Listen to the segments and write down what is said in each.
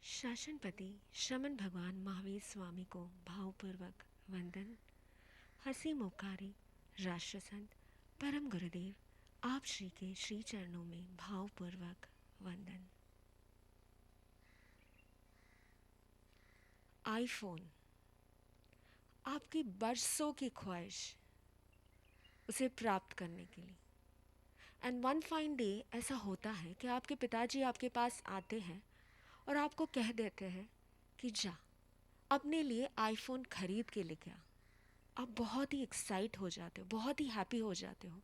शासनपति श्रमण भगवान महावीर स्वामी को भावपूर्वक वंदन। हंसी मुखारी राष्ट्रसंत परम गुरुदेव आप श्री के श्री चरणों में भावपूर्वक वंदन। आईफोन आपकी बरसों की ख्वाहिश उसे प्राप्त करने के लिए, एंड वन फाइन डे ऐसा होता है कि आपके पिताजी आपके पास आते हैं और आपको कह देते हैं कि जा अपने लिए आईफोन खरीद के लेके आ। आप बहुत ही एक्साइट हो जाते हो, बहुत ही हैप्पी हो जाते हो।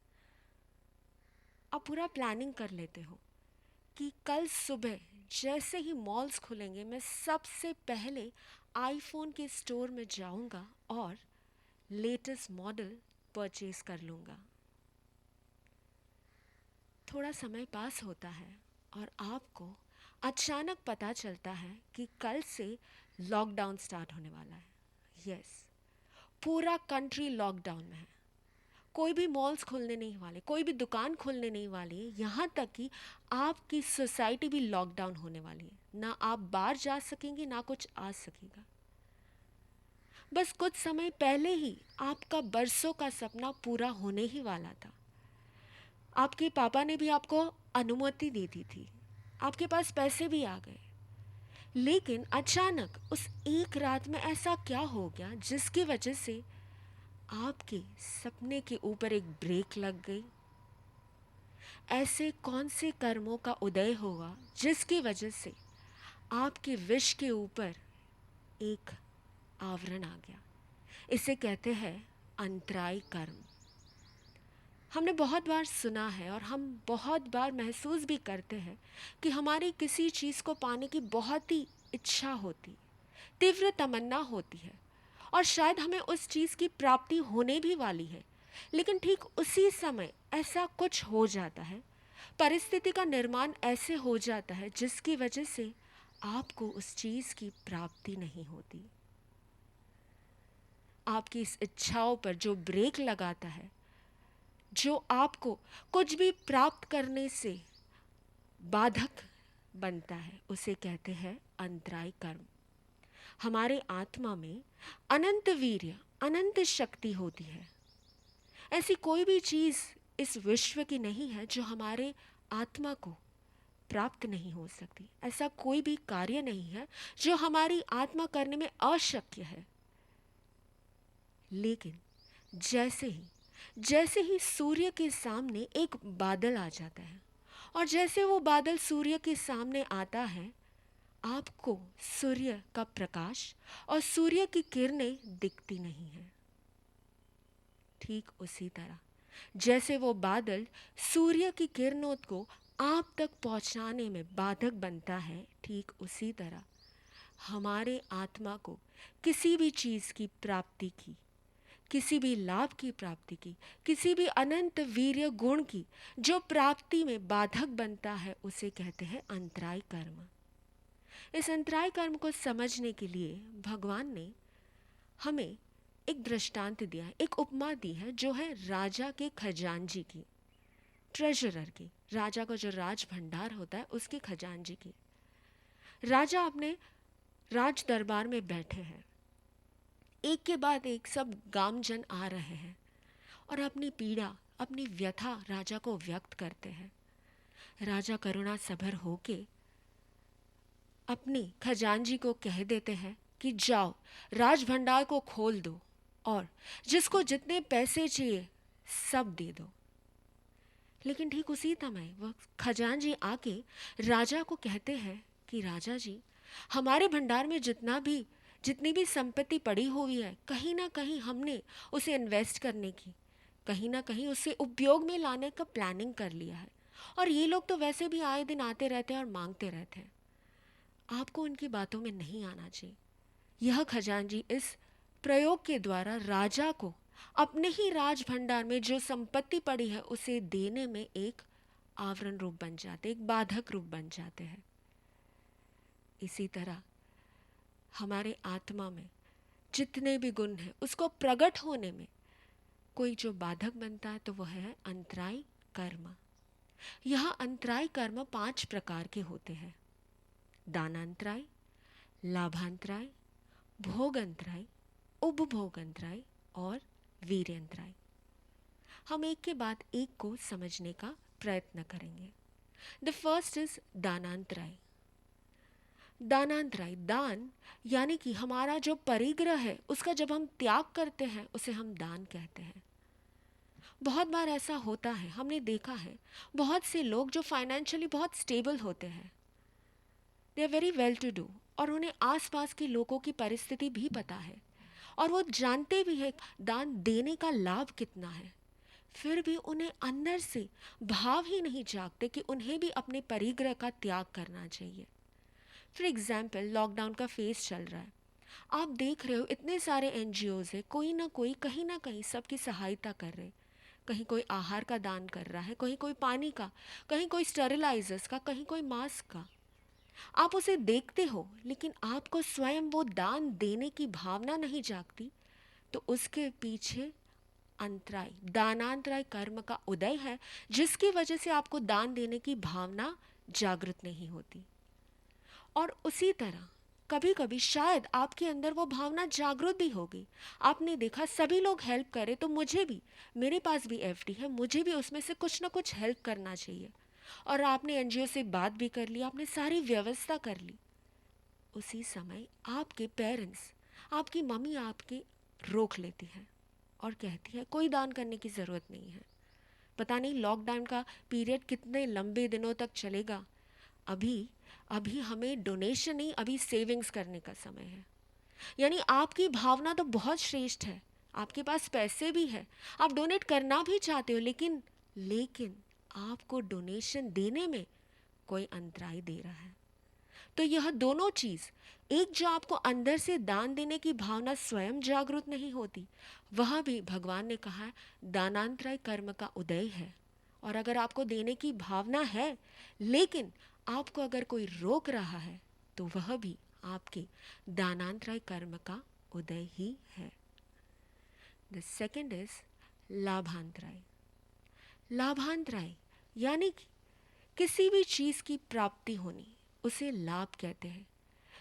आप पूरा प्लानिंग कर लेते हो कि कल सुबह जैसे ही मॉल्स खुलेंगे मैं सबसे पहले आईफोन के स्टोर में जाऊंगा और लेटेस्ट मॉडल परचेज कर लूँगा। थोड़ा समय पास होता है और आपको अचानक पता चलता है कि कल से लॉकडाउन स्टार्ट होने वाला है। यस, पूरा कंट्री लॉकडाउन में है। कोई भी मॉल्स खुलने नहीं वाले, कोई भी दुकान खुलने नहीं वाली है, यहाँ तक कि आपकी सोसाइटी भी लॉकडाउन होने वाली है। ना आप बाहर जा सकेंगे, ना कुछ आ सकेगा। बस कुछ समय पहले ही आपका बरसों का सपना पूरा होने ही वाला था। आपके पापा ने भी आपको अनुमति दे दी थी, आपके पास पैसे भी आ गए, लेकिन अचानक उस एक रात में ऐसा क्या हो गया जिसकी वजह से आपके सपने के ऊपर एक ब्रेक लग गई। ऐसे कौन से कर्मों का उदय होगा जिसकी वजह से आपके विश के ऊपर एक आवरण आ गया। इसे कहते हैं अंतराय कर्म। हमने बहुत बार सुना है और हम बहुत बार महसूस भी करते हैं कि हमारी किसी चीज़ को पाने की बहुत ही इच्छा होती, तीव्र तमन्ना होती है और शायद हमें उस चीज़ की प्राप्ति होने भी वाली है, लेकिन ठीक उसी समय ऐसा कुछ हो जाता है, परिस्थिति का निर्माण ऐसे हो जाता है जिसकी वजह से आपको उस चीज़ की प्राप्ति नहीं होती। आपकी इस इच्छाओं पर जो ब्रेक लगाता है, जो आपको कुछ भी प्राप्त करने से बाधक बनता है, उसे कहते हैं अंतराय कर्म। हमारे आत्मा में अनंत वीर्य, अनंत शक्ति होती है। ऐसी कोई भी चीज़ इस विश्व की नहीं है जो हमारे आत्मा को प्राप्त नहीं हो सकती। ऐसा कोई भी कार्य नहीं है जो हमारी आत्मा करने में अशक्य है। लेकिन जैसे ही सूर्य के सामने एक बादल आ जाता है और जैसे वो बादल सूर्य के सामने आता है, आपको सूर्य का प्रकाश और सूर्य की किरणें दिखती नहीं हैं। ठीक उसी तरह जैसे वो बादल सूर्य की किरणों को आप तक पहुंचाने में बाधक बनता है, ठीक उसी तरह हमारे आत्मा को किसी भी चीज़ की प्राप्ति की, किसी भी लाभ की प्राप्ति की, किसी भी अनंत वीर्य गुण की जो प्राप्ति में बाधक बनता है, उसे कहते हैं अंतराय कर्म। इस अंतराय कर्म को समझने के लिए भगवान ने हमें एक दृष्टांत दिया है, एक उपमा दी है, जो है राजा के खजांची की, ट्रेजरर की। राजा का जो राज भंडार होता है उसके खजांची की। राजा अपने राज दरबार में बैठे हैं, एक के बाद एक सब गामजन आ रहे हैं और अपनी पीड़ा, अपनी व्यथा राजा को व्यक्त करते हैं। राजा करुणा सभर होके अपनी खजांची को कह देते हैं कि जाओ राज भंडार को खोल दो और जिसको जितने पैसे चाहिए सब दे दो। लेकिन ठीक उसी समय वह खजांची आके राजा को कहते हैं कि राजा जी, हमारे भंडार में जितनी भी संपत्ति पड़ी हुई है, कहीं ना कहीं हमने उसे इन्वेस्ट करने की, कहीं ना कहीं उसे उपयोग में लाने का प्लानिंग कर लिया है, और ये लोग तो वैसे भी आए दिन आते रहते हैं और मांगते रहते हैं। आपको उनकी बातों में नहीं आना चाहिए। यह खजांची इस प्रयोग के द्वारा राजा को अपने ही राज भंडार में जो संपत्ति पड़ी है उसे देने में एक आवरण रूप बन जाते, एक बाधक रूप बन जाते हैं। इसी तरह हमारे आत्मा में जितने भी गुण हैं उसको प्रकट होने में कोई जो बाधक बनता है तो वह है अंतराय कर्म। यह अंतराय कर्म 5 प्रकार के होते हैं। दानांतराय, लाभांतराय, भोगंतराय, उपभोगंतराय और वीर्यंतराय। हम एक के बाद एक को समझने का प्रयत्न करेंगे। द फर्स्ट इज दानांतराय। दानांतराय, दान यानी कि हमारा जो परिग्रह है उसका जब हम त्याग करते हैं उसे हम दान कहते हैं। बहुत बार ऐसा होता है, हमने देखा है, बहुत से लोग जो फाइनेंशियली बहुत स्टेबल होते हैं, they are very well to do, और उन्हें आसपास के लोगों की परिस्थिति भी पता है और वो जानते भी है दान देने का लाभ कितना है, फिर भी उन्हें अंदर से भाव ही नहीं जागते कि उन्हें भी अपने परिग्रह का त्याग करना चाहिए। फॉर एग्जाम्पल, लॉकडाउन का फेस चल रहा है, आप देख रहे हो इतने सारे एनजीओज है, कोई ना कहीं सबकी सहायता कर रहे। कहीं कोई आहार का दान कर रहा है, कहीं कोई पानी का, कहीं कोई स्टेरिलाइजर्स का, कहीं कोई मास्क का। आप उसे देखते हो लेकिन आपको स्वयं वो दान देने की भावना नहीं जागती, तो उसके पीछे अंतराय, दानांतराय कर्म का उदय है, जिसकी वजह से आपको दान देने की भावना जागृत नहीं होती। और उसी तरह कभी कभी शायद आपके अंदर वो भावना जागृत भी होगी। आपने देखा सभी लोग हेल्प करें तो मुझे भी, मेरे पास भी एफडी है, मुझे भी उसमें से कुछ ना कुछ हेल्प करना चाहिए, और आपने एनजीओ से बात भी कर ली, आपने सारी व्यवस्था कर ली। उसी समय आपके पेरेंट्स, आपकी मम्मी आपके रोक लेती है और कहती है कोई दान करने की ज़रूरत नहीं है। पता नहीं लॉकडाउन का पीरियड कितने लंबे दिनों तक चलेगा। अभी अभी हमें डोनेशन नहीं, अभी सेविंग्स करने का समय है। यानी आपकी भावना तो बहुत श्रेष्ठ है, आपके पास पैसे भी है, आप डोनेट करना भी चाहते हो, लेकिन आपको डोनेशन देने में कोई अंतराय दे रहा है। तो यह दोनों चीज़, एक जो आपको अंदर से दान देने की भावना स्वयं जागृत नहीं होती, वह भी भगवान ने कहा है दानांतराय कर्म का उदय है। और अगर आपको देने की भावना है लेकिन आपको अगर कोई रोक रहा है, तो वह भी आपके दानांतराय कर्म का उदय ही है। द सेकेंड इज लाभांतराय। लाभांतराय यानी कि किसी भी चीज़ की प्राप्ति होनी, उसे लाभ कहते हैं,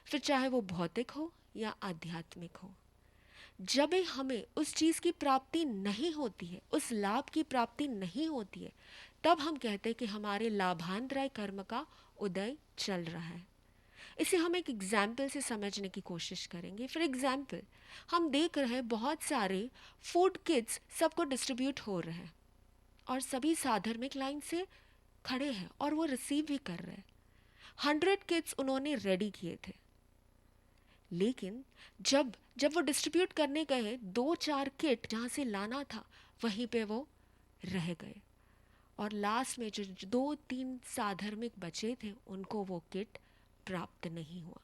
फिर चाहे वो भौतिक हो या आध्यात्मिक हो। जब भी हमें उस चीज़ की प्राप्ति नहीं होती है, उस लाभ की प्राप्ति नहीं होती है, तब हम कहते हैं कि हमारे लाभांतराय कर्म का उदय चल रहा है। इसे हम एक एग्जाम्पल से समझने की कोशिश करेंगे। फॉर एग्जाम्पल, हम देख रहे हैं बहुत सारे फूड किट्स सबको डिस्ट्रीब्यूट हो रहे हैं और सभी साधर्मिक लाइन से खड़े हैं और वो रिसीव भी कर रहे हैं। 100 किट्स उन्होंने रेडी किए थे, लेकिन जब जब वो डिस्ट्रीब्यूट करने गए, 2-4 किट जहाँ से लाना था वहीं पे वो रह गए, और लास्ट में जो 2-3 साधर्मिक बचे थे उनको वो किट प्राप्त नहीं हुआ।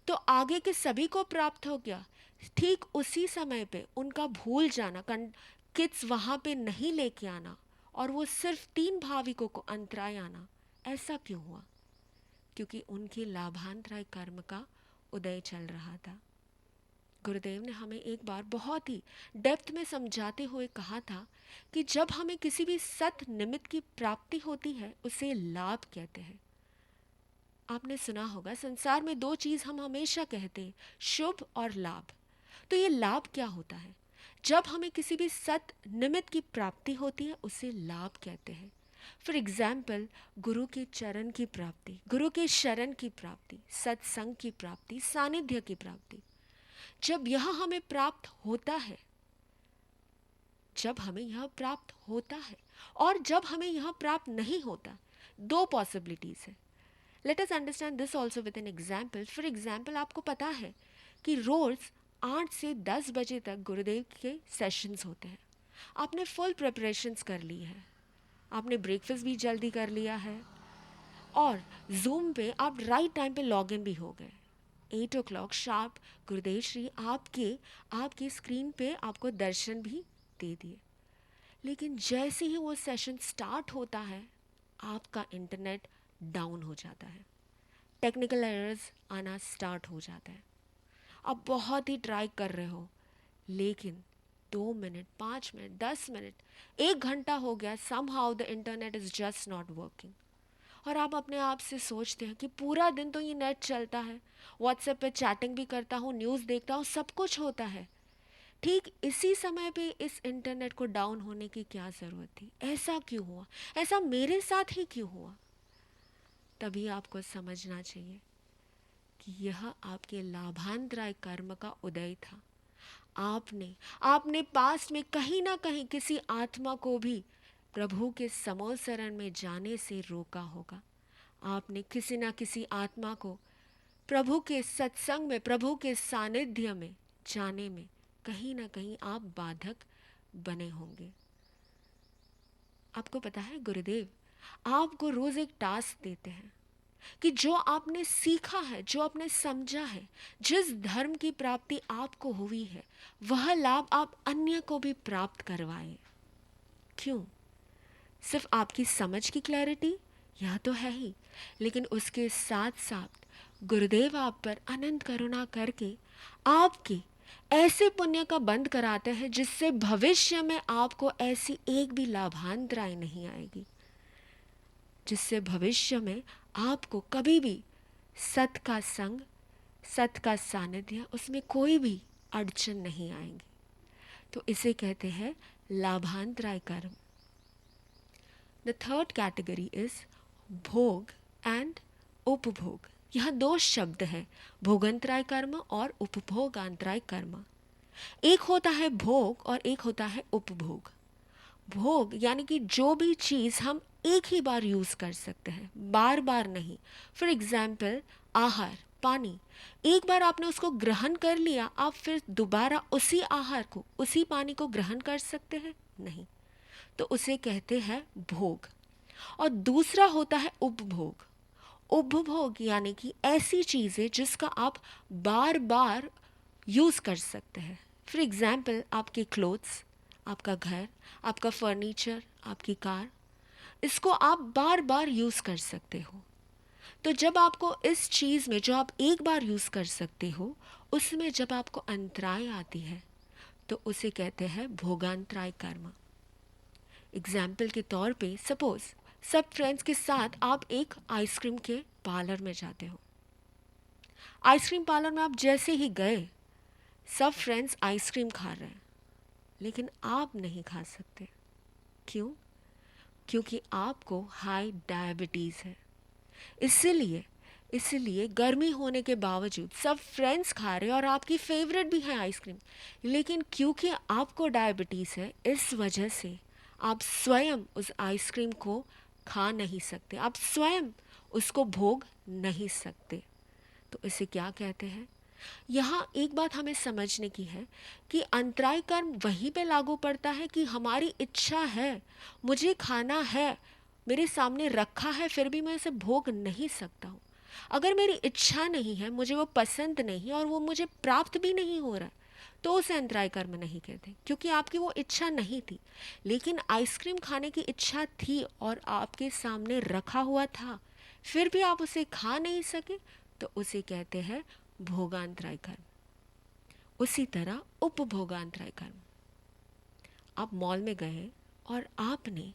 तो आगे के सभी को प्राप्त हो गया, ठीक उसी समय पे उनका भूल जाना, किट्स वहाँ पे नहीं लेके आना, और वो सिर्फ 3 भाविकों को अंतराय आना, ऐसा क्यों हुआ? क्योंकि उनके लाभांतराय कर्म का उदय चल रहा था। गुरुदेव ने हमें एक बार बहुत ही डेप्थ में समझाते हुए कहा था कि जब हमें किसी भी सत निमित्त की प्राप्ति होती है उसे लाभ कहते हैं। आपने सुना होगा संसार में 2 चीज़ हम हमेशा कहते हैं, शुभ और लाभ। तो ये लाभ क्या होता है? जब हमें किसी भी सत निमित्त की प्राप्ति होती है उसे लाभ कहते हैं। फॉर एग्जाम्पल, गुरु के चरण की प्राप्ति, गुरु के शरण की प्राप्ति, सत्संग की प्राप्ति, सानिध्य की प्राप्ति। जब यह हमें प्राप्त होता है, जब हमें यह प्राप्त होता है और जब हमें यह प्राप्त नहीं होता, 2 पॉसिबिलिटीज़ है। Let us understand this also with an example. For example, आपको पता है कि रोज़ 8 से 10 बजे तक गुरुदेव के सेशंस होते हैं। आपने फुल प्रिपरेशंस कर ली है, आपने ब्रेकफास्ट भी जल्दी कर लिया है, और जूम पे आप राइट टाइम पे लॉग इन भी हो गए। 8 o'clock शार्प गुरुदेव श्री आपके स्क्रीन पे आपको दर्शन भी दे दिए। लेकिन जैसे ही वो सेशन स्टार्ट होता है, आपका इंटरनेट डाउन हो जाता है, टेक्निकल एरर्स आना स्टार्ट हो जाता है। आप बहुत ही ट्राई कर रहे हो, लेकिन 2 मिनट, 5 मिनट, 10 मिनट, 1 घंटा हो गया, somehow the internet is just not working. और आप अपने आप से सोचते हैं कि पूरा दिन तो ये नेट चलता है, व्हाट्सएप पे चैटिंग भी करता हूँ, न्यूज़ देखता हूँ, सब कुछ होता है, ठीक इसी समय पे इस इंटरनेट को डाउन होने की क्या ज़रूरत थी? ऐसा क्यों हुआ? ऐसा मेरे साथ ही क्यों हुआ? तभी आपको समझना चाहिए कि यह आपके लाभांतराय कर्म का उदय था। आपने आपने पास्ट में कहीं ना कहीं किसी आत्मा को भी प्रभु के समोल शरण में जाने से रोका होगा। आपने किसी ना किसी आत्मा को प्रभु के सत्संग में, प्रभु के सानिध्य में जाने में कहीं ना कहीं आप बाधक बने होंगे। आपको पता है, गुरुदेव आपको रोज एक टास्क देते हैं कि जो आपने सीखा है, जो आपने समझा है, जिस धर्म की प्राप्ति आपको हुई है, वह लाभ आप अन्य को भी प्राप्त करवाएं। क्यों? सिर्फ आपकी समझ की क्लैरिटी, यह तो है ही, लेकिन उसके साथ साथ गुरुदेव आप पर अनंत करुणा करके आपके ऐसे पुण्य का बंद कराते हैं जिससे भविष्य में आपको ऐसी एक भी लाभांतराय नहीं आएगी, जिससे भविष्य में आपको कभी भी सत का संग, सत का सानिध्य, उसमें कोई भी अड़चन नहीं आएंगी। तो इसे कहते हैं लाभांतराय कर्म। द थर्ड कैटेगरी इज भोग एंड उपभोग। यह दो शब्द हैं, भोगंतराय कर्म और उपभोगांतराय कर्म। एक होता है भोग और एक होता है उपभोग। भोग यानी कि जो भी चीज़ हम एक ही बार यूज़ कर सकते हैं, बार बार नहीं। फॉर एग्जाम्पल आहार, पानी, एक बार आपने उसको ग्रहण कर लिया, आप फिर दोबारा उसी आहार को, उसी पानी को ग्रहण कर सकते हैं? नहीं। तो उसे कहते हैं भोग। और दूसरा होता है उपभोग। उपभोग यानी कि ऐसी चीज़ें जिसका आप बार बार यूज़ कर सकते हैं। फॉर एग्जाम्पल आपके क्लोथ्स, आपका घर, आपका फर्नीचर, आपकी कार, इसको आप बार बार यूज़ कर सकते हो। तो जब आपको इस चीज़ में, जो आप एक बार यूज़ कर सकते हो, उसमें जब आपको अंतराय आती है तो उसे कहते हैं भोगांतराय कर्म। एग्जाम्पल के तौर पे सपोज सब फ्रेंड्स के साथ आप एक आइसक्रीम के पार्लर में जाते हो। आइसक्रीम पार्लर में आप जैसे ही गए, सब फ्रेंड्स आइसक्रीम खा रहे हैं, लेकिन आप नहीं खा सकते। क्यों? क्योंकि आपको हाई डायबिटीज़ है। इसीलिए इसीलिए गर्मी होने के बावजूद सब फ्रेंड्स खा रहे हैं और आपकी फेवरेट भी है आइसक्रीम, लेकिन क्योंकि आपको डायबिटीज़ है, इस वजह से आप स्वयं उस आइसक्रीम को खा नहीं सकते, आप स्वयं उसको भोग नहीं सकते। तो इसे क्या कहते हैं? यहाँ एक बात हमें समझने की है कि अंतराय कर्म वहीं पे लागू पड़ता है कि हमारी इच्छा है, मुझे खाना है, मेरे सामने रखा है, फिर भी मैं उसे भोग नहीं सकता हूँ। अगर मेरी इच्छा नहीं है, मुझे वो पसंद नहीं और वो मुझे प्राप्त भी नहीं हो रहा, तो उसे अंतराय कर्म नहीं कहते, क्योंकि आपकी वो इच्छा नहीं थी। लेकिन आइसक्रीम खाने की इच्छा थी और आपके सामने रखा हुआ था, फिर भी आप उसे खा नहीं सके, तो उसे कहते हैं भोगांतराय कर्म। उसी तरह उपभोगांतराय कर्म। आप मॉल में गए और आपने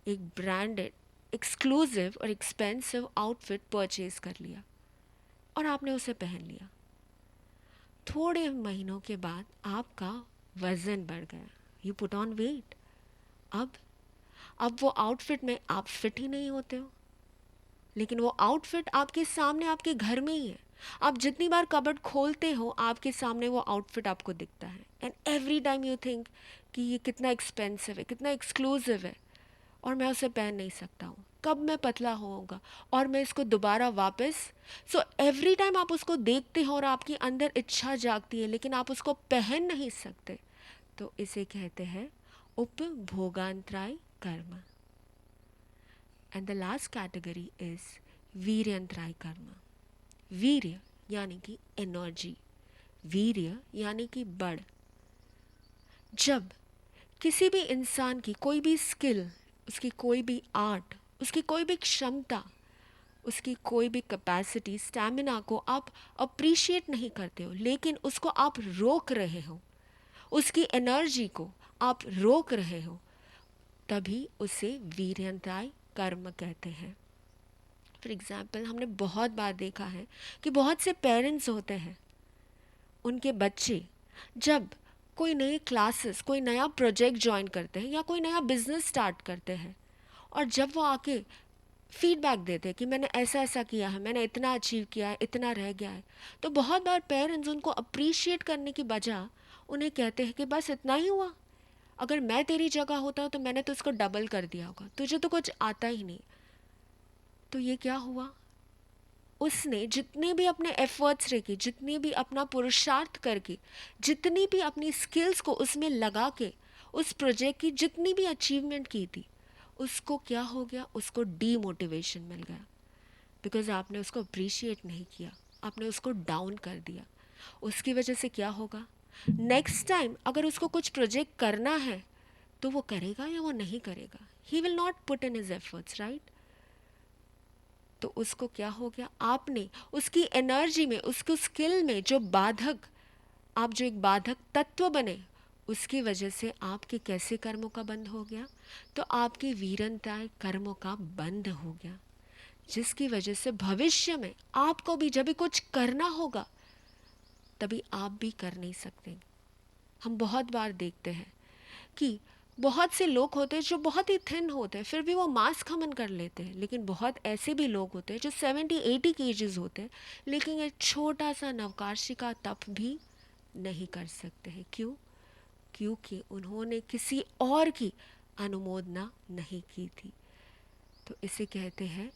एक ब्रांडेड, एक्सक्लूसिव और एक्सपेंसिव आउटफिट परचेज कर लिया और आपने उसे पहन लिया। थोड़े महीनों के बाद आपका वज़न बढ़ गया, यू पुट ऑन वेट। अब वो आउटफिट में आप फिट ही नहीं होते हो, लेकिन वो आउटफिट आपके सामने, आपके घर में ही है। आप जितनी बार कबर्ड खोलते हो, आपके सामने वो आउटफिट आपको दिखता है, and every time you think कि ये कितना एक्सपेंसिव है, कितना एक्सक्लूसिव है, और मैं उसे पहन नहीं सकता हूँ, कब मैं पतला होऊंगा और मैं इसको दोबारा वापस। सो एवरी टाइम आप उसको देखते हो और आपकी अंदर इच्छा जागती है, लेकिन आप उसको पहन नहीं सकते। तो इसे कहते हैं उपभोगांतराय कर्म। And the last category is वीर्यंतराय कर्म। वीर्य यानी कि एनर्जी, वीर्य यानी कि बड़। जब किसी भी इंसान की कोई भी स्किल, उसकी कोई भी आर्ट, उसकी कोई भी क्षमता, उसकी कोई भी कैपेसिटी, स्टैमिना को आप अप्रिशिएट नहीं करते हो, लेकिन उसको आप रोक रहे हो, उसकी एनर्जी को आप रोक रहे हो, तभी उसे वीर्यंतराय कर्म कहते हैं। फॉर एग्ज़ाम्पल हमने बहुत बार देखा है कि बहुत से पेरेंट्स होते हैं, उनके बच्चे जब कोई नए क्लासेस, कोई नया प्रोजेक्ट ज्वाइन करते हैं या कोई नया बिजनेस स्टार्ट करते हैं, और जब वो आके फीडबैक देते हैं कि मैंने ऐसा ऐसा किया है, मैंने इतना अचीव किया है, इतना रह गया है, तो बहुत बार पेरेंट्स उनको अप्रिशिएट करने की बजाय उन्हें कहते हैं कि बस इतना ही हुआ, अगर मैं तेरी जगह होता तो मैंने तो उसको डबल कर दिया होगा, तुझे तो कुछ आता ही नहीं। तो ये क्या हुआ, उसने जितने भी अपने एफर्ट्स रखे, जितने भी अपना पुरुषार्थ करके, जितनी भी अपनी स्किल्स को उसमें लगा के उस प्रोजेक्ट की जितनी भी अचीवमेंट की थी, उसको क्या हो गया, उसको डीमोटिवेशन मिल गया, बिकॉज आपने उसको अप्रिशिएट नहीं किया, आपने उसको डाउन कर दिया। उसकी वजह से क्या होगा, नेक्स्ट टाइम अगर उसको कुछ प्रोजेक्ट करना है तो वो करेगा या वो नहीं करेगा, he will not put in his efforts, right. तो उसको क्या हो गया, आपने उसकी एनर्जी में, उसको स्किल में जो बाधक, आप जो एक बाधक तत्व बने, उसकी वजह से आपके कैसे कर्मों का बंद हो गया, तो आपकी वीरनताएं कर्मों का बंद हो गया, जिसकी वजह से भविष्य में आपको भी जब भी कुछ करना होगा तभी आप भी कर नहीं सकते। हम बहुत बार देखते हैं कि बहुत से लोग होते हैं जो बहुत ही थिन होते हैं, फिर भी वो मांस खमन कर लेते हैं, लेकिन बहुत ऐसे भी लोग होते हैं जो 70-80 केजीज होते हैं, लेकिन एक छोटा सा नवकाशी का तप भी नहीं कर सकते हैं। क्यों? क्योंकि उन्होंने किसी और की अनुमोदना नहीं की थी। तो इसे कहते हैं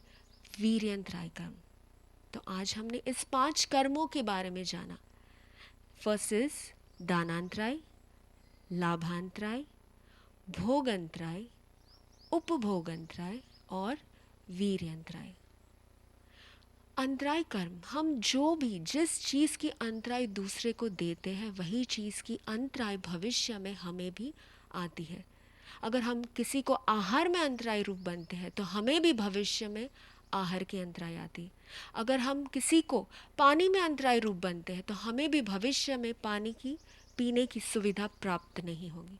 वीर्यंतराय कर्म। तो आज हमने इस 5 कर्मों के बारे में जाना। फर्स्ट इज दानांतराय, लाभांतराय, भोगंतराय, उपभोगंतराय और वीर्यंतराय। अंतराय कर्म, हम जो भी जिस चीज़ की अंतराय दूसरे को देते हैं, वही चीज़ की अंतराय भविष्य में हमें भी आती है। अगर हम किसी को आहार में अंतराय रूप बनते हैं तो हमें भी भविष्य में आहार की अंतराय आती है। अगर हम किसी को पानी में अंतराय रूप बनते हैं तो हमें भी भविष्य में पानी की पीने की सुविधा प्राप्त नहीं होगी।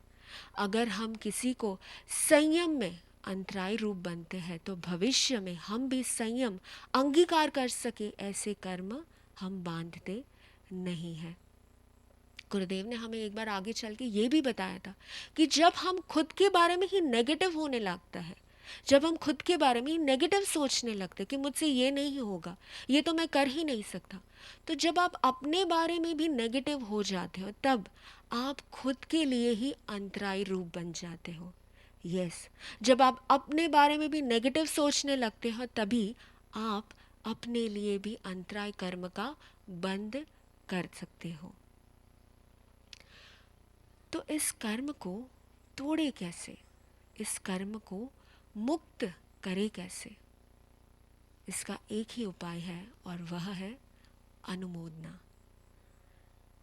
अगर हम किसी को संयम में अंतराय रूप बनते हैं तो भविष्य में हम भी संयम अंगीकार कर सके ऐसे कर्म हम बांधते नहीं हैं। गुरुदेव ने हमें एक बार आगे चल के ये भी बताया था कि जब हम खुद के बारे में ही नेगेटिव होने लगता है, जब हम खुद के बारे में ही नेगेटिव सोचने लगते हैं कि मुझसे ये नहीं होगा, ये तो मैं कर ही नहीं सकता, तो जब आप अपने बारे में भी नेगेटिव हो जाते हो तब आप खुद के लिए ही अंतराय रूप बन जाते हो। यस, जब आप अपने बारे में भी नेगेटिव सोचने लगते हो तभी आप अपने लिए भी अंतराय कर्म का बंद कर सकते हो। तो इस कर्म को तोड़े कैसे, इस कर्म को मुक्त करे कैसे? इसका एक ही उपाय है और वह है अनुमोदना।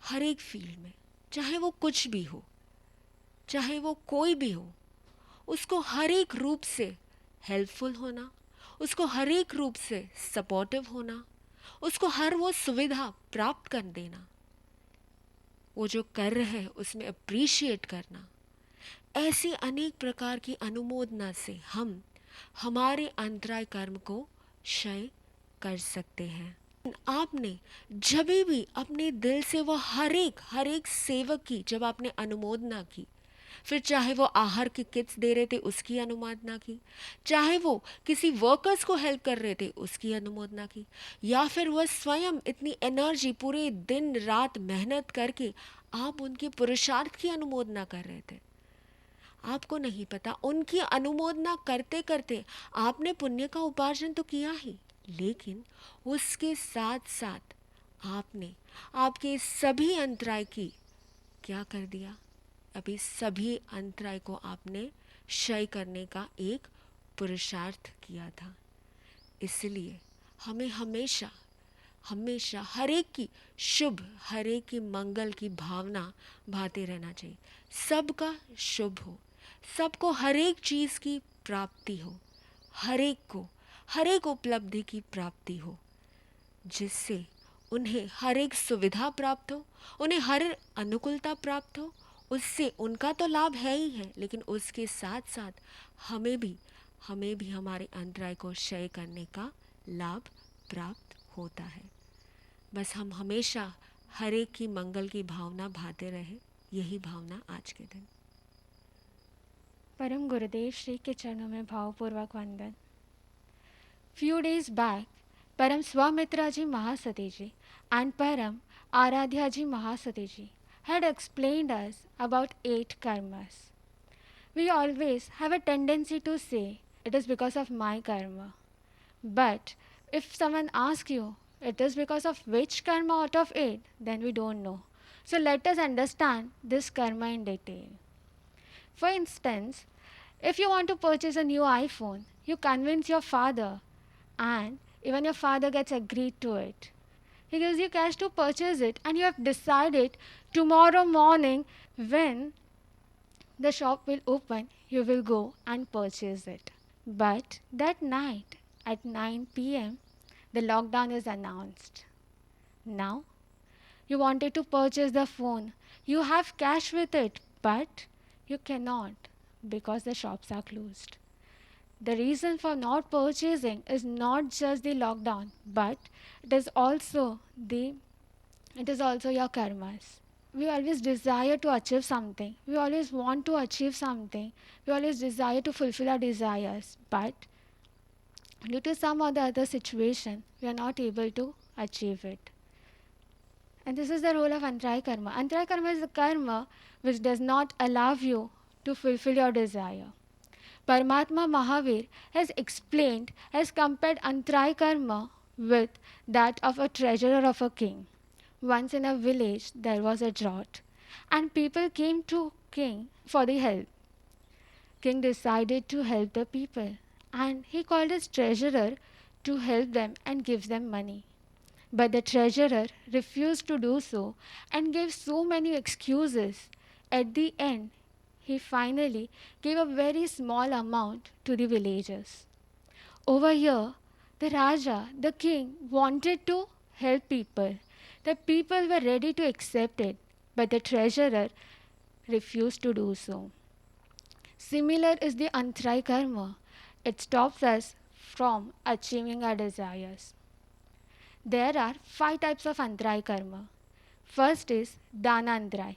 हर एक फील्ड में, चाहे वो कुछ भी हो, चाहे वो कोई भी हो, उसको हर एक रूप से हेल्पफुल होना, उसको हर एक रूप से सपोर्टिव होना, उसको हर वो सुविधा प्राप्त कर देना, वो जो कर रहे हैं उसमें अप्रिशिएट करना, ऐसी अनेक प्रकार की अनुमोदना से हम हमारे अंतराय कर्म को क्षय कर सकते हैं। आपने जब भी अपने दिल से वो हर एक सेवक की जब आपने अनुमोदना की, फिर चाहे वो आहार की किट्स दे रहे थे उसकी अनुमोदना की, चाहे वो किसी वर्कर्स को हेल्प कर रहे थे उसकी अनुमोदना की, या फिर वह स्वयं इतनी एनर्जी पूरे दिन रात मेहनत करके आप उनके पुरुषार्थ की अनुमोदना कर रहे थे, आपको नहीं पता उनकी अनुमोदना करते करते आपने पुण्य का उपार्जन तो किया ही, लेकिन उसके साथ साथ आपने आपके सभी अंतराय की क्या कर दिया, अभी सभी अंतराय को आपने क्षय करने का एक पुरुषार्थ किया था। इसलिए हमें हमेशा हमेशा हर एक की शुभ, हर एक की मंगल की भावना भाते रहना चाहिए। सबका शुभ हो, सबको हर एक चीज़ की प्राप्ति हो, हर एक को हर एक उपलब्धि की प्राप्ति हो, जिससे उन्हें हर एक सुविधा प्राप्त हो, उन्हें हर अनुकूलता प्राप्त हो। उससे उनका तो लाभ है ही है, लेकिन उसके साथ साथ हमें भी हमारे अंतराय को क्षय करने का लाभ प्राप्त होता है। बस हम हमेशा हर एक की मंगल की भावना भाते रहे, यही भावना आज के दिन। परम गुरुदेव श्री के चरणों में भावपूर्वक वंदन। Few days back, Param Swamitra Mahasati ji and Param Aradhya ji Mahasati ji had explained us about 8 karmas. We always have a tendency to say it is because of my karma. But if someone asks you it is because of which karma out of 8, then we don't know. So let us understand this karma in detail. For instance, if you want to purchase a new iPhone, you convince your father, and even your father gets agreed to it. He gives you cash to purchase it, and you have decided tomorrow morning when the shop will open, you will go and purchase it. But that night at 9 pm, the lockdown is announced. Now, you wanted to purchase the phone, you have cash with it, but you cannot because the shops are closed. The reason for not purchasing is not just the lockdown, but it is also the it is also your karmas. We always desire to achieve something. We always want to achieve something. We always desire to fulfill our desires, but due to some or the other situation, we are not able to achieve it. And this is the role of Antray Karma. Antray Karma is the karma which does not allow you to fulfill your desire. Paramatma Mahavir has explained, has compared Antray Karma with that of a treasurer of a king. Once in a village there was a drought, and people came to king for the help. King decided to help the people, and he called his treasurer to help them and gives them money. But the treasurer refused to do so and gave so many excuses. At the end, he finally gave a very small amount to the villagers. Over here, the Raja, the king, wanted to help people. The people were ready to accept it, but the treasurer refused to do so. Similar is the Antray Karma. It stops us from achieving our desires. There are 5 types of Antray Karma. First is Danantray.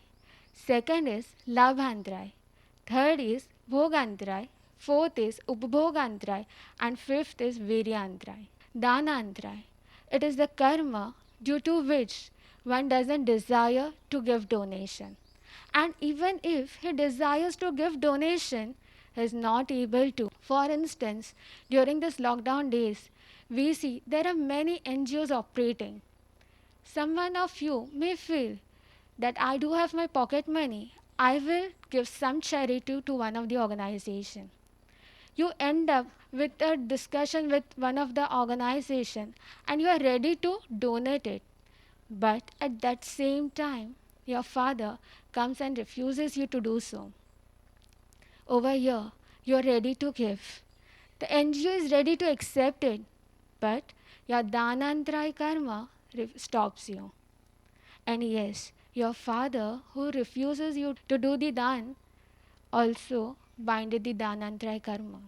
Second is Labhantray. Third is Bhogantray. Fourth is Upbhogantray. And fifth is Viryantray. Danantray. It is the karma due to which one doesn't desire to give donation. And even if he desires to give donation, he is not able to. For instance, during this lockdown days, we see there are many NGOs operating. Someone of you may feel that I do have my pocket money, I will give some charity to one of the organization. You end up with a discussion with one of the organization and you are ready to donate it. But at that same time, your father comes and refuses you to do so. Over here, you are ready to give. The NGO is ready to accept it, but your Danantray karma stops you. And yes, your father who refuses you to do the dan also binded the Danantray karma.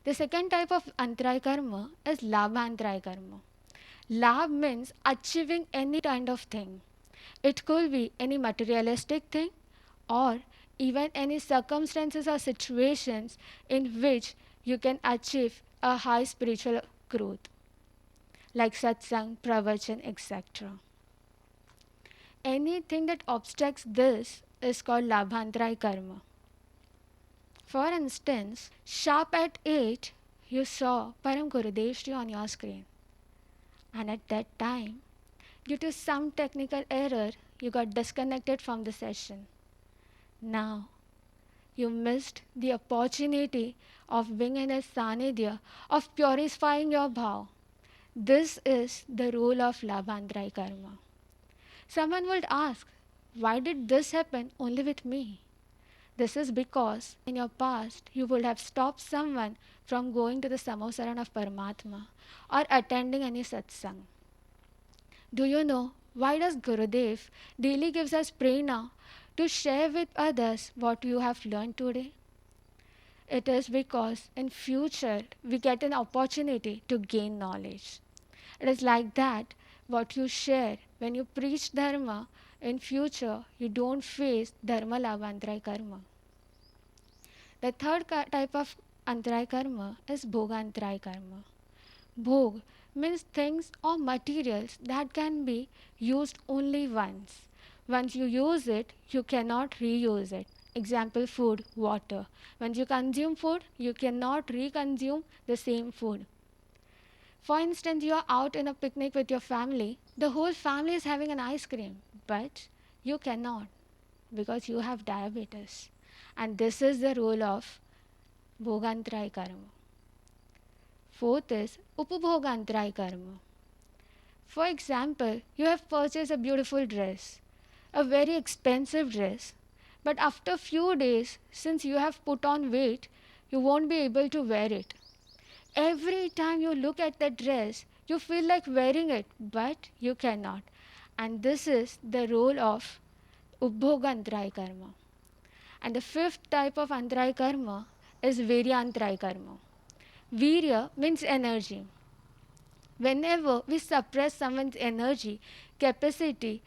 The second type of antray karma is labhantray karma. Labh means achieving any kind of thing. It could be any materialistic thing or even any circumstances or situations in which you can achieve a high spiritual growth, like satsang, pravachan, etc. Anything that obstructs this is called labhantray karma. For instance, sharp at 8, you saw Param Gurudevji on your screen. And at that time, due to some technical error, you got disconnected from the session. Now, you missed the opportunity of being in a sanidhya, of purifying your bhav. This is the role of Labhandrai karma. Someone would ask, why did this happen only with me? This is because in your past you would have stopped someone from going to the Samosaran of Paramatma or attending any satsang. Do you know why does Gurudev daily gives us prerna to share with others what you have learned today? It is because in future we get an opportunity to gain knowledge. It is like that what you share when you preach dharma, in future you don't face dharma lavantarai karma. The third type of antarai karma is bhogantarai karma. Bhog means things or materials that can be used only once. Once you use it, you cannot reuse it. Example, food, water. Once you consume food, you cannot reconsume the same food. For instance, you are out in a picnic with your family, the whole family is having an ice cream, but you cannot because you have diabetes. And this is the role of bhogantarai karma. Fourth is upabhogantarai karma. For example, you have purchased a beautiful dress, a very expensive dress, but after few days, since you have put on weight, you won't be able to wear it. Every time you look at the dress, you feel like wearing it, but you cannot. And this is the role of upbhogantarai karma. And the fifth type of antarai karma is viryantarai karma. Virya means energy. Whenever we suppress someone's energy, capacity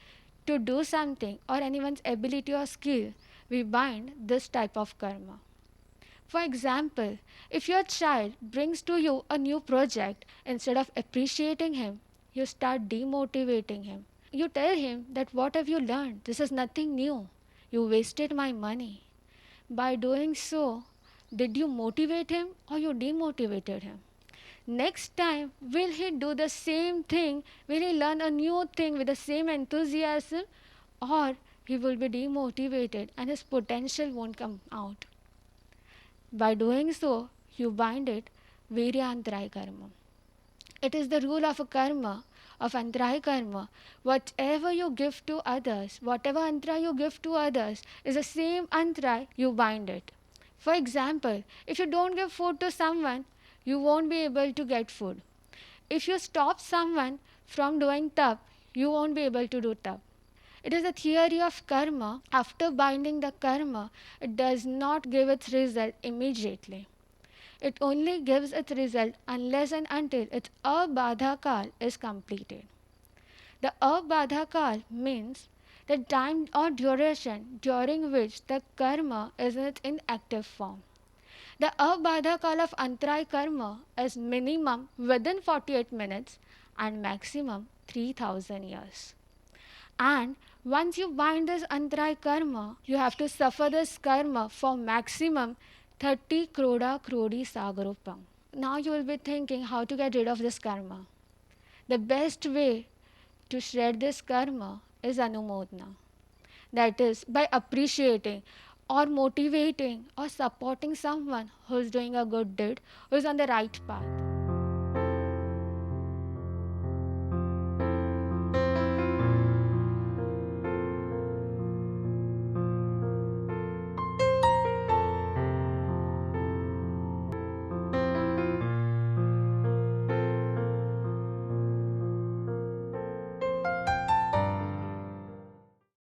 to do something, or anyone's ability or skill, we bind this type of karma. For example, if your child brings to you a new project, instead of appreciating him, you start demotivating him. You tell him that what have you learned? This is nothing new. You wasted my money. By doing so, did you motivate him or you demotivated him? Next time, will he do the same thing? Will he learn a new thing with the same enthusiasm? Or he will be demotivated and his potential won't come out. By doing so, you bind it viryantarai karma. It is the rule of a karma, of antarai karma. Whatever you give to others, whatever antara you give to others, is the same antara you bind it. For example, if you don't give food to someone, you won't be able to get food. If you stop someone from doing tap, you won't be able to do tap. It is a theory of karma. After binding the karma, it does not give its result immediately. It only gives its result unless and until its abadha is completed. The abadha means the time or duration during which the karma is in its inactive form. The abadha of antarai karma is minimum within 48 minutes and maximum 3000 years. And once you bind this antarai karma, you have to suffer this karma for maximum 30 kroda krodi sagarupam. Now you will be thinking how to get rid of this karma. The best way to shred this karma is anumodana. That is by appreciating or motivating or supporting someone who is doing a good deed, who is on the right path.